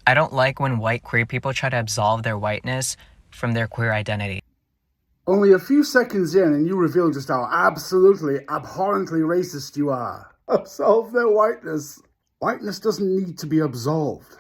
I don't like when white queer people try to absolve their whiteness from their queer identity. Only a few seconds in and you reveal just how absolutely, abhorrently racist you are. Absolve their whiteness. Whiteness doesn't need to be absolved.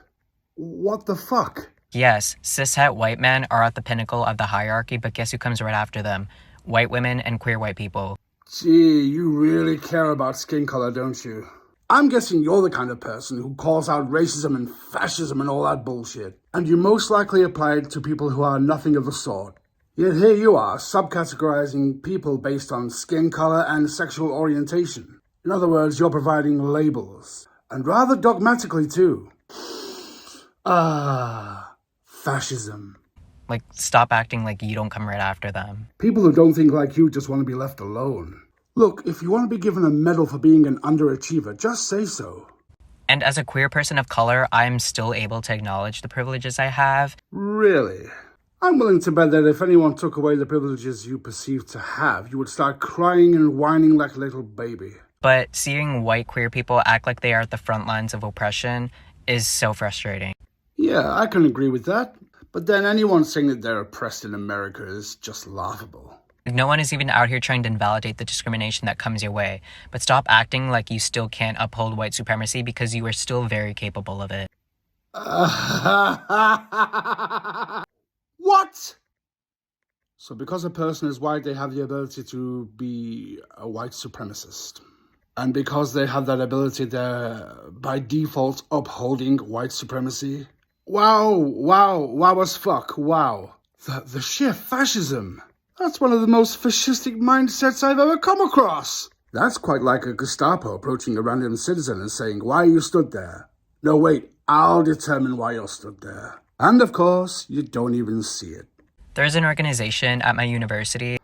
What the fuck? Yes, cishet white men are at the pinnacle of the hierarchy, but guess who comes right after them? White women and queer white people. Gee, you really care about skin color, don't you? I'm guessing you're the kind of person who calls out racism and fascism and all that bullshit. And you most likely apply it to people who are nothing of the sort. Yet here you are, subcategorizing people based on skin color and sexual orientation. In other words, you're providing labels. And rather dogmatically, too. Fascism. Like, stop acting like you don't come right after them. People who don't think like you just want to be left alone. Look, if you want to be given a medal for being an underachiever, just say so. And as a queer person of color, I'm still able to acknowledge the privileges I have. Really? I'm willing to bet that if anyone took away the privileges you perceive to have, you would start crying and whining like a little baby. But seeing white queer people act like they are at the front lines of oppression is so frustrating. Yeah, I can agree with that. But then anyone saying that they're oppressed in America is just laughable. No one is even out here trying to invalidate the discrimination that comes your way. But stop acting like you still can't uphold white supremacy because you are still very capable of it. What? So because a person is white, they have the ability to be a white supremacist. And because they have that ability, they're by default upholding white supremacy. Wow as fuck, wow. The sheer fascism. That's one of the most fascistic mindsets I've ever come across. That's quite like a Gestapo approaching a random citizen and saying, "Why you stood there?" No, wait, I'll determine why you stood there. And of course, you don't even see it. There's an organization at my university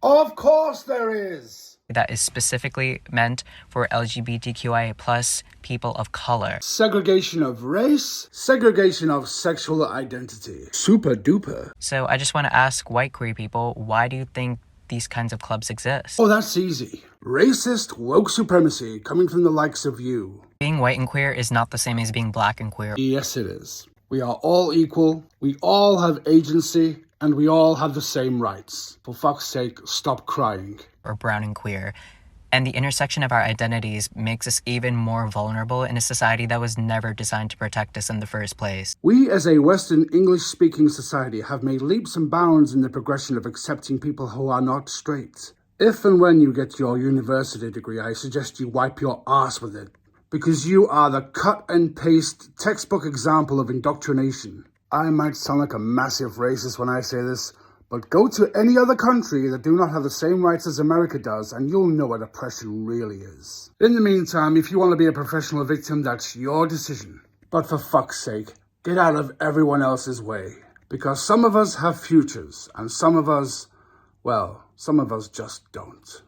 Of course there is! that is specifically meant for LGBTQIA+ people of color. Segregation of race, segregation of sexual identity. Super duper. So I just want to ask white queer people, why do you think these kinds of clubs exist? Oh, that's easy. Racist woke supremacy coming from the likes of you. Being white and queer is not the same as being black and queer. Yes, it is. We are all equal, we all have agency, and we all have the same rights. For fuck's sake, stop crying. Or brown and queer. And the intersection of our identities makes us even more vulnerable in a society that was never designed to protect us in the first place. We as a Western English-speaking society have made leaps and bounds in the progression of accepting people who are not straight. If and when you get your university degree, I suggest you wipe your ass with it. Because you are the cut and paste textbook example of indoctrination. I might sound like a massive racist when I say this, but go to any other country that do not have the same rights as America does, and you'll know what oppression really is. In the meantime, if you want to be a professional victim, that's your decision. But for fuck's sake, get out of everyone else's way. Because some of us have futures, and some of us, well, some of us just don't.